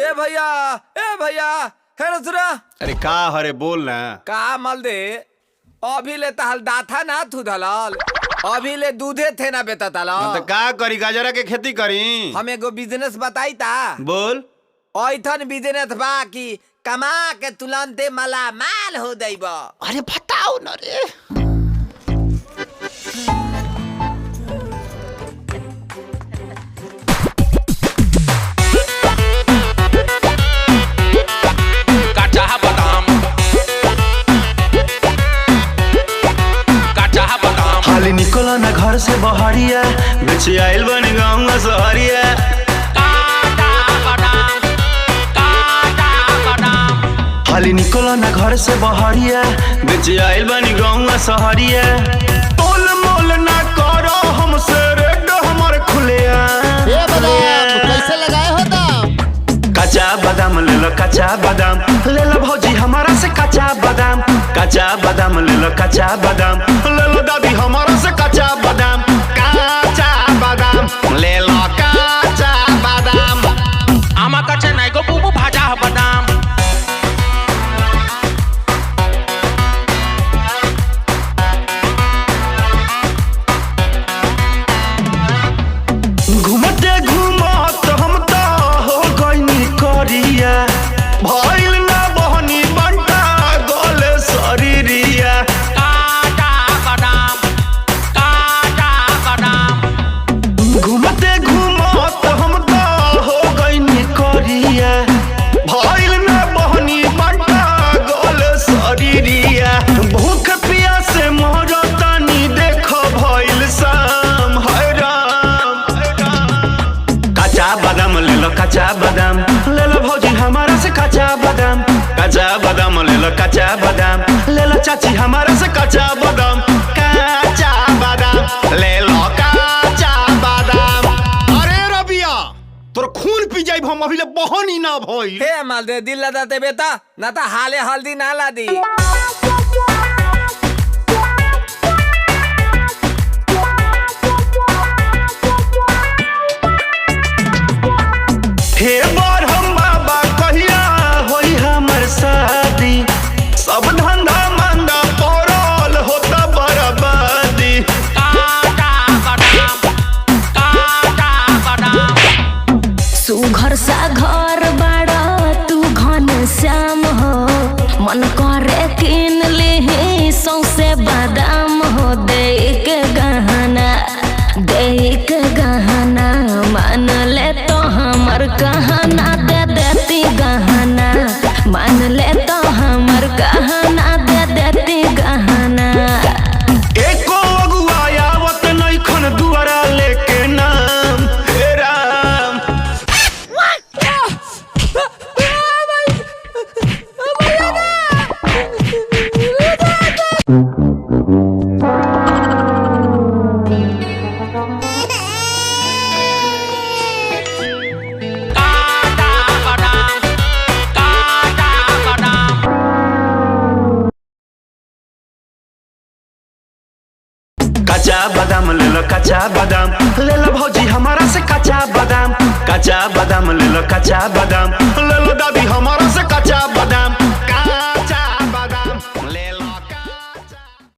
ए भैया है रसुरा। अरे का हरे बोल ना। का मल दे अभी ले तहल दाथा ना थू दलाल, अभी ले दूधे थे ना बेता दलाल। तो का करी, गाजरा के खेती करी। हम एगो बिजनेस बताई ता। बोल। ऐथन बिजनेस बा कि कमा के तुलंते मला माल हो जाइबा। अरे बताओ न रे। हाली निकलो ना घर से बहरिया, बेचे आइल बन गाँव सहरिया। हाली निकलो ना घर से बहरिया, बेचे आइल बन गाँव सहरिया। तोल मोल ना करो हमसे रेड हमारे खुलिया। कैसे लगाए हो दाम? कच्चा बादाम ले लो, कच्चा बादाम ले लो भौजी हमारा से कच्चा बादाम। कच्चा बादाम ले लो, कच्चा बादाम ले लो दादी हमारा से कच्चा बादाम। कच्चा बादाम ले लो, कच्चा बादाम। आमा कच्चा नहीं गो बुबू भाजा बादाम। घूमते घूमत हम तो हो गइनी करिया, भइल ना बहनी बंटा गले शरीरिया। घूमते घूमत हम तो हो गइनी करिया, भइल ना बहनी बंटा गले शरीरिया। भूख प्यास से मरतानी देखो भइल शाम हैराम। कच्चा बादाम ले लो, कच्चा बादाम ले लो भौजी हमारा से कच्चा बादाम। कच्चा बादाम ले लो, कच्चा बादाम ले लो चाची हमारा से कच्चा बादाम। कच्चा बादाम ले लो, कच्चा बादाम। अरे रबिया तोर खून पी जाइब हम, अभी ले बहनी ना भइल। हे मल दे दिल लदा दे बेटा ना ता हाले हल्दी ना ला दी। हे बार हम बाबा कहिया होई हमर शादी, सब धंधा मंदा पड़ल होता बर्बादी। सुघर सा घर बाड़ा तू घन श्याम हो, मन करे किन ले सौसे बादाम हो। देख गहना मान ले तो हमर कहना दे देती गहना। मान ले तो हमर कहना दे देती गहना। एको अगुआ आवत नइखन दुआरा लेके नाम हे राम। कच्चा बादाम ले लो, कच्चा बादाम ले लो भौजी हमारा से कच्चा बादाम। कच्चा बादाम ले लो, कच्चा बादाम